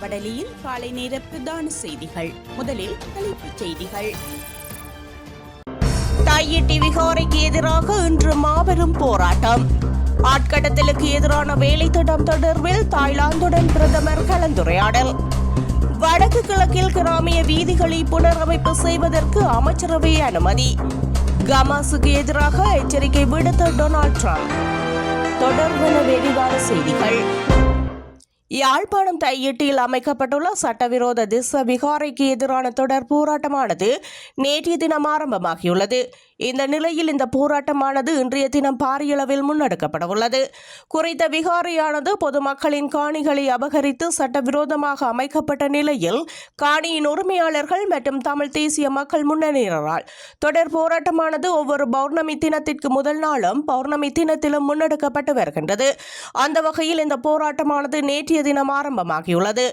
வடலியில் காலை நேர பிரதான செய்திகள். முதலில் தலைப்புச் செய்திகள். தாயிட்டி விகாரைக்கு எதிராக இன்று மாபெரும் போராட்டம். ஆட்கடத்தலுக்கு எதிரான வேலை திட்டம் தொடர்பில் தாய்லாந்துடன் பிரதமர் கலந்துரையாடல். வடக்கு கிழக்கில் கிராமிய வீதிகளை புனரமைப்பு செய்வதற்கு அமைச்சரவை அனுமதி. கமாசுக்கு எதிராக எச்சரிக்கை விடுத்த டொனால்ட் ட்ரம்ப். தொடர்பான விரிவான செய்திகள். யாழ்ப்பாணம் தையிட்டியில் அமைக்கப்பட்டுள்ள சட்டவிரோத திஸ்ஸ விகாரைக்கு எதிரான தொடர் போராட்டமானது நேற்றைய தினம் ஆரம்பமாகியுள்ளது. இந்த நிலையில் இந்த போராட்டமானது இன்றைய தினம் பாரியளவில் முன்னெடுக்கப்படவுள்ளது. குறித்த விகாரையானது பொதுமக்களின் காணிகளை அபகரித்து சட்டவிரோதமாக அமைக்கப்பட்ட நிலையில் காணியின் உரிமையாளர்கள் மற்றும் தமிழ் தேசிய மக்கள் முன்னணியினரால் தொடர் போராட்டமானது ஒவ்வொரு பௌர்ணமி தினத்திற்கு முதல் நாளும் பௌர்ணமி தினத்திலும் முன்னெடுக்கப்பட்டு வருகின்றது. அந்த வகையில் இந்த போராட்டமானது நேற்றைய தினம் ஆரம்பமாகியுள்ளது.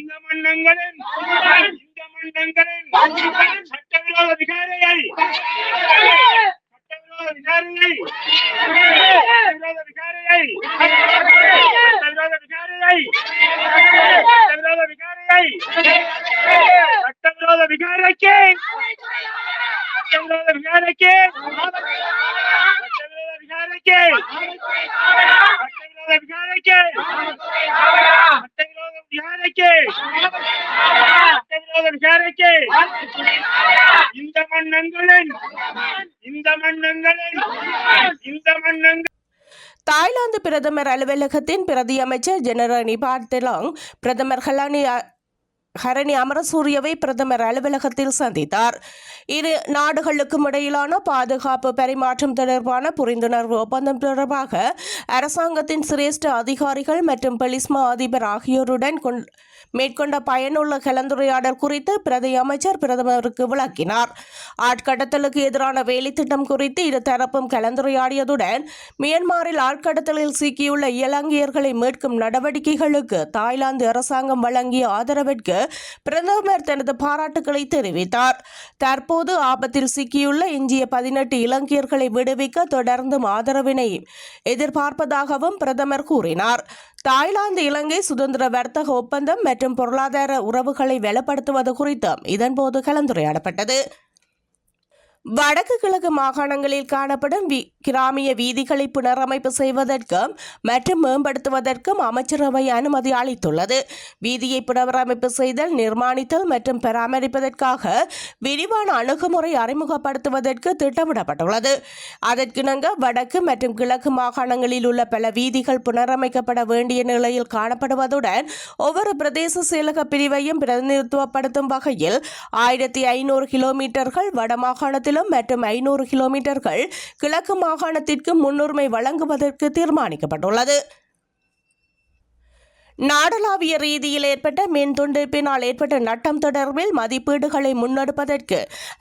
இந்த மன்னங்களின் சட்டவிரோத விகாரையை தாய்லாந்து பிரதமர் அலுவலகத்தின் பிரதி அமைச்சர் ஜெனரல் நிபாட் தெலாங் பிரதமர் ஹரணி அமரசூரியவை பிரதமர் அலுவலகத்தில் சந்தித்தார். இரு நாடுகளுக்கும் இடையிலான பாதுகாப்பு பரிமாற்றம் தொடர்பான புரிந்துணர்வு ஒப்பந்தம் தொடர்பாக அரசாங்கத்தின் சிரேஷ்ட அதிகாரிகள் மற்றும் பொலிஸ்மா அதிபர் ஆகியோருடன் மேற்கொண்ட பயனுள்ள கலந்துரையாடல் குறித்து பிரதி அமைச்சர் பிரதமருக்கு விளக்கினார். ஆட்கடத்தலுக்கு எதிரான வேலை திட்டம் குறித்து இரு தரப்பும் கலந்துரையாடியதுடன் மியான்மரில் ஆட்கடத்தலில் சிக்கியுள்ள இலங்கையர்களை மீட்கும் நடவடிக்கைகளுக்கு தாய்லாந்து அரசாங்கம் வழங்கிய ஆதரவிற்கு பிரதமர் தனது பாராட்டுக்களை தெரிவித்தார். தற்போது ஆபத்தில் சிக்கியுள்ள எஞ்சிய 18 இலங்கையர்களை விடுவிக்க தொடர்ந்தும் ஆதரவினை எதிர்பார்ப்பதாகவும் பிரதமர் கூறினார். தாய்லாந்து இலங்கை சுதந்திர வர்த்தக ஒப்பந்தம் மற்றும் பொருளாதார உறவுகளை வலுப்படுத்துவது குறித்தும் இதன்போது கலந்துரையாடப்பட்டது. வடக்கு கிழக்கு மாகாணங்களில் காணப்படும் கிராமிய வீதிகளை புனரமைப்பு செய்வதற்கும் மற்றும் மேம்படுத்துவதற்கும் அமைச்சரவை அனுமதி அளித்துள்ளது. வீதியை புனரமைப்பு செய்தல், நிர்மாணித்தல் மற்றும் பராமரிப்பதற்காக விரிவான அணுகுமுறை அறிமுகப்படுத்துவதற்கு திட்டமிடப்பட்டுள்ளது. அதற்கிணங்க வடக்கு மற்றும் கிழக்கு மாகாணங்களில் உள்ள பல வீதிகள் புனரமைக்கப்பட வேண்டிய நிலையில் காணப்படுவதுடன் ஒவ்வொரு பிரதேச செயலக பிரிவையும் பிரதிநிதித்துவப்படுத்தும் வகையில் 1500 கிலோமீட்டர்கள் வடமாகாணத்தில் மற்றும் 500 கிலோமீட்டர்கள் கிழக்கு மாகாணத்திற்கு முன்னுரிமை வழங்குவதற்கு தீர்மானிக்கப்பட்டுள்ளது. நாடளாவிய ரீதியில் ஏற்பட்ட மின் துண்டிப்பினால் ஏற்பட்ட நட்டம் தொடர்பில் மதிப்பீடுகளை முன்னெடுப்பதற்கு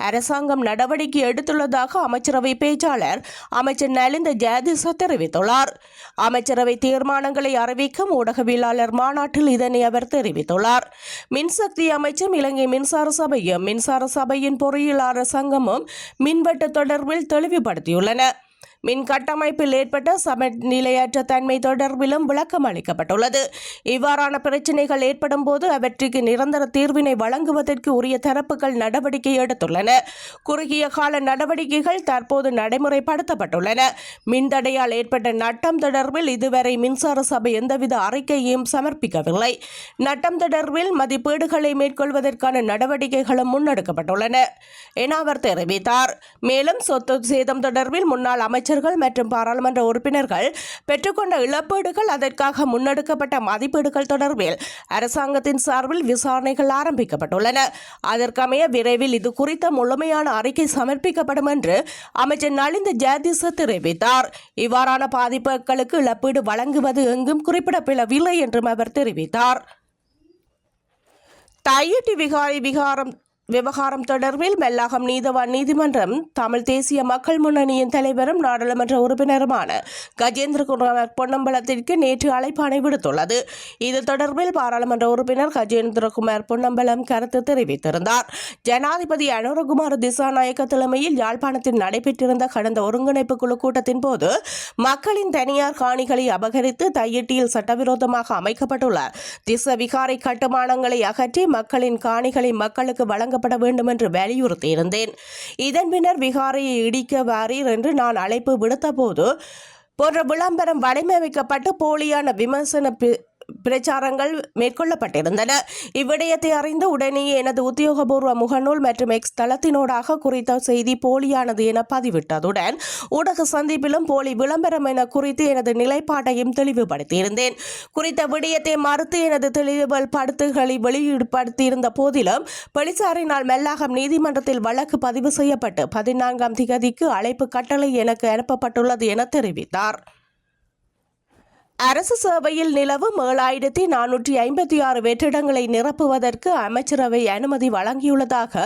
அரசாங்கம் நடவடிக்கை எடுத்துள்ளதாக அமைச்சரவை பேச்சாளர் அமைச்சர் நலிந்த ஜெயதிச தெரிவித்துள்ளார். அமைச்சரவை தீர்மானங்களை அறிவிக்கும் ஊடகவியலாளர் மாநாட்டில் இதனை அவர் தெரிவித்துள்ளார். மின்சக்தி அமைச்சும் இலங்கை மின்சார சபையும் மின்சார சபையின் பொறியியலாளர் சங்கமும் மின்வெட்டு தொடர்பில் தெளிவுபடுத்தியுள்ளன. மின் கட்டமைப்பில் ஏற்பட்ட சமநிலையற்ற தன்மை தொடர்பிலும் விளக்கம் அளிக்கப்பட்டுள்ளது. இவ்வாறான பிரச்சினைகள் ஏற்படும் போது அவற்றுக்கு நிரந்தர தீர்வினை வழங்குவதற்கு உரிய தரப்புகள் நடவடிக்கை எடுத்துள்ளன. குறுகிய கால நடவடிக்கைகள் தற்போது நடைமுறைப்படுத்தப்பட்டுள்ளன. மின்தடையால் ஏற்பட்ட நட்டம் தொடர்பில் இதுவரை மின்சார சபை எந்தவித அறிக்கையையும் சமர்ப்பிக்கவில்லை. நட்டம் தொடர்பில் மதிப்பீடுகளை மேற்கொள்வதற்கான நடவடிக்கைகளும் முன்னெடுக்கப்பட்டுள்ளன என அவர் தெரிவித்தார். மேலும் சொத்து சேதம் தொடர்பில் முன்னாள் அமைச்சர் மற்றும் பாராளுமன்ற உறுப்பினர்கள் பெற்றுக்கொண்ட இழப்பீடுகள், அதற்காக முன்னெடுக்கப்பட்ட மதிப்பீடுகள் தொடர்பில் அரசாங்கத்தின் சார்பில் விசாரணைகள் ஆரம்பிக்கப்பட்டுள்ளன. அதற்கமைய விரைவில் இது குறித்த முழுமையான அறிக்கை சமர்ப்பிக்கப்படும் என்று அமைச்சர் நலிந்த ஜெயதிச தெரிவித்தார். இவ்வாறான பாதிப்புகளுக்கு இழப்பீடு வழங்குவது எங்கும் குறிப்பிடப்படவில்லை என்றும் அவர் தெரிவித்தார். தையிட்டி விவகாரம் தொடர்பில் மெல்லாகம் நீதவான் நீதிமன்றம் தமிழ் தேசிய மக்கள் முன்னணியின் தலைவரும் நாடாளுமன்ற உறுப்பினருமான கஜேந்திரகுமார் பொன்னம்பலத்திற்கு நேற்று அழைப்பாணை விடுத்துள்ளது. இது தொடர்பில் பாராளுமன்ற உறுப்பினர் கஜேந்திரகுமார் பொன்னம்பலம் கருத்து தெரிவித்திருந்தார். ஜனாதிபதி அனுரகுமார் திசாநாயக்க தலைமையில் யாழ்ப்பாணத்தில் நடைபெற்றிருந்த கடந்த ஒருங்கிணைப்பு குழு கூட்டத்தின் போது மக்களின் தனியார் காணிகளை அபகரித்து தையிட்டியில் சட்டவிரோதமாக அமைக்கப்பட்டுள்ள திச விகாரை கட்டுமானங்களை அகற்றி மக்களின் காணிகளை மக்களுக்கு வழங்கப்பட வேண்டும் என்று வலியுறுத்தியிருந்தேன். இதன் பின்னர் விகாரையை இடிக்க வாரீர் என்று நான் அழைப்பு விடுத்த போது போன்ற விளம்பரம் வடிவமைக்கப்பட்டு போலியான விமர்சன பிரச்சாரங்கள் மேற்கொள்ளப்பட்டிருந்தன. இவ்விடயத்தை அறிந்து உடனேயே எனது உத்தியோகபூர்வ முகநூல் மற்றும் எக்ஸ் தளத்தினூடாக குறித்த செய்தி போலியானது என பதிவிட்டதுடன் ஊடக சந்திப்பிலும் போலி விளம்பரம் என குறித்து எனது நிலைப்பாட்டையும் தெளிவுபடுத்தியிருந்தேன். குறித்த விடயத்தை மறுத்து எனது தெளிவுபடுத்துகளை வெளியிடப்படுத்தியிருந்த போதிலும் போலீசாரினால் மெல்லாகம் நீதிமன்றத்தில் வழக்கு பதிவு செய்யப்பட்டு 14ஆம் திகதிக்கு அழைப்பு கட்டளை எனக்கு அனுப்பப்பட்டுள்ளது என தெரிவித்தார். அரசு சேவையில் நிலவும் 7456 வெற்றிடங்களை நிரப்புவதற்கு அமைச்சரவை அனுமதி வழங்கியுள்ளதாக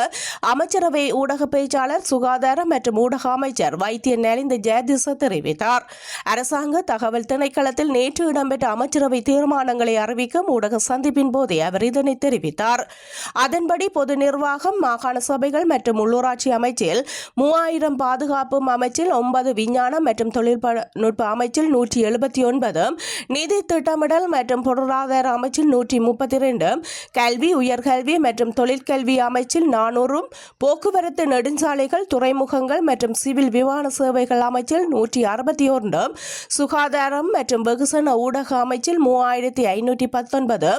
அமைச்சரவை ஊடக பேச்சாளர் சுகாதார மற்றும் ஊடக அமைச்சர் வைத்தியர் நலிந்த ஜெயதிச தெரிவித்தார். அரசாங்க தகவல் திணைக்களத்தில் நேற்று இடம்பெற்ற அமைச்சரவை தீர்மானங்களை அறிவிக்கும் ஊடக சந்திப்பின் போதே அவர் இதனை தெரிவித்தார். அதன்படி பொது நிர்வாகம், மாகாண சபைகள் மற்றும் உள்ளூராட்சி அமைச்சில் 3000, பாதுகாப்பு அமைச்சில் 9, விஞ்ஞானம் மற்றும் தொழில்நுட்ப அமைச்சில் 179, நிதி திட்டமிடல் மற்றும் பொருளாதார அமைச்சில் 132, கல்வி, உயர்கல்வி மற்றும் தொழிற்கல்வி அமைச்சில் 400, போக்குவரத்து, நெடுஞ்சாலைகள், துறைமுகங்கள் மற்றும் சிவில் விமான சேவைகள் அமைச்சில் 161, சுகாதாரம் மற்றும் வெகுசன ஊடக அமைச்சில் 3519,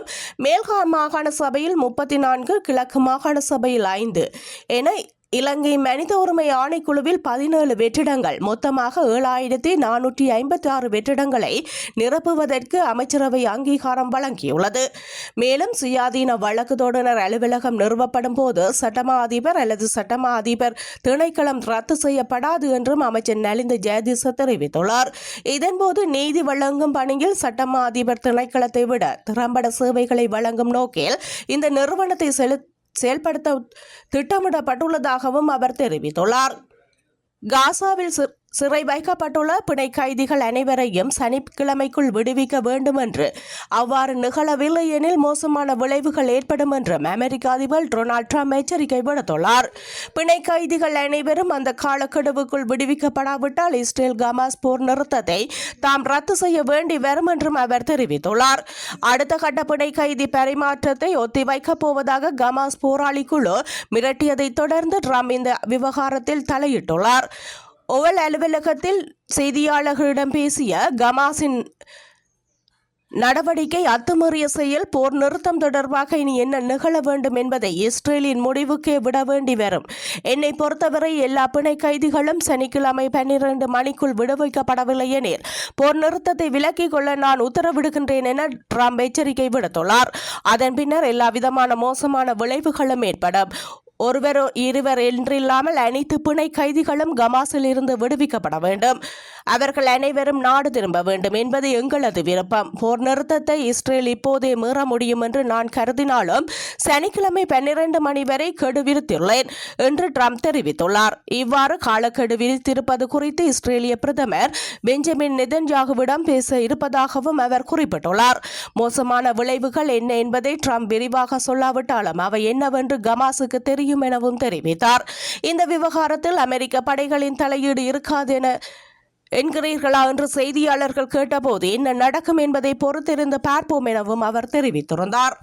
மேல் மாகாண சபையில் 34, கிழக்கு மாகாண சபையில் 5 என இலங்கை மனித உரிமை ஆணைக்குழுவில் 17 வெற்றிடங்கள், மொத்தமாக 7456 வெற்றிடங்களை நிரப்புவதற்கு அமைச்சரவை அங்கீகாரம் வழங்கியுள்ளது. மேலும் சுயாதீன வழக்கு தொடர் அலுவலகம் நிறுவப்படும் போது சட்டமா அதிபர் அல்லது சட்டமா அதிபர் திணைக்களம் ரத்து செய்யப்படாது என்றும் அமைச்சர் நலிந்த ஜெயதிச தெரிவித்துள்ளார். இதன்போது நீதி வழங்கும் பணியில் சட்டமா அதிபர் திணைக்களத்தை விட திறம்பட சேவைகளை வழங்கும் நோக்கில் இந்த நிறுவனத்தை செயல்படுத்த திட்டமிடப்பட்டுள்ளதாகவும் அவர் தெரிவித்துள்ளார். காசாவில் சிறை வைக்கப்பட்டுள்ள பிணை கைதிகள் அனைவரையும் சனிக்கிழமைக்குள் விடுவிக்க வேண்டும் என்று, அவ்வாறு நிகழவில்லை எனில் மோசமான விளைவுகள் ஏற்படும் என்றும் அமெரிக்க அதிபர் டொனால்ட் ட்ரம்ப் எச்சரிக்கை விடுத்துள்ளார். பிணை கைதிகள் அனைவரும் அந்த காலக்கெடுவுக்குள் விடுவிக்கப்படாவிட்டால் இஸ்ரேல் ஹமாஸ் போர் நிறுத்தத்தை தாம் ரத்து செய்ய வேண்டி வரும் என்றும் அவர் தெரிவித்துள்ளார். அடுத்த கட்ட பிணை கைதி பரிமாற்றத்தை ஒத்திவைக்கப் போவதாக ஹமாஸ் போராளி குழு மிரட்டியதைத் தொடர்ந்து ட்ரம்ப் இந்த விவகாரத்தில் தலையிட்டுள்ளார். ஓவல் அலுவலகத்தில் செய்தியாளர்களிடம் பேசிய ஹமாஸின் நடவடிக்கை அத்துமீறிய செயல், போர் நிறுத்தம் தொடர்பாக இனி என்ன நிகழ வேண்டும் என்பதை இஸ்ரேலின் முடிவுக்கே விட வேண்டி வரும். என்னை பொறுத்தவரை எல்லா பிணை கைதிகளும் சனிக்கிழமை 12 மணிக்குள் விடுவிக்கப்படவில்லை எனில் போர் நிறுத்தத்தை விலக்கிக் கொள்ள நான் உத்தரவிடுகின்றேன் என ட்ரம்ப் எச்சரிக்கை விடுத்துள்ளார். அதன் பின்னர் எல்லா விதமான மோசமான விளைவுகளும் ஏற்படும். ஒருவர் இருவர் என்றில்லாமல் அனைத்து பிணை கைதிகளும் ஹமாஸில் இருந்து விடுவிக்கப்பட வேண்டும். அவர்கள் அனைவரும் நாடு திரும்ப வேண்டும் என்பது எங்களது விருப்பம். போர் நிறுத்தத்தை இஸ்ரேல் இப்போதே மீற முடியும் என்று நான் கருதினாலும் சனிக்கிழமை 12 மணி வரை கெடு விதித்துள்ளேன் என்று ட்ரம்ப் தெரிவித்துள்ளார். இவ்வாறு காலக்கெடு விதித்திருப்பது குறித்து இஸ்ரேலிய பிரதமர் பெஞ்சமின் நெதன்யாகுவிடம் பேச இருப்பதாகவும் அவர் குறிப்பிட்டுள்ளார். மோசமான விளைவுகள் என்ன என்பதை ட்ரம்ப் விரிவாக சொல்லாவிட்டாலும் அவை என்னவென்று ஹமாஸுக்கு தெரியும் எனவும் தெரிவித்தார். இந்த விவகாரத்தில் அமெரிக்க படைகளின் தலையீடு இருக்காது என்கிறீர்களா என்று செய்தியாளர்கள் கேட்டபோது என்ன நடக்கும் என்பதை பொறுத்திருந்து பார்ப்போம் எனவும் அவர் தெரிவித்திருந்தார்.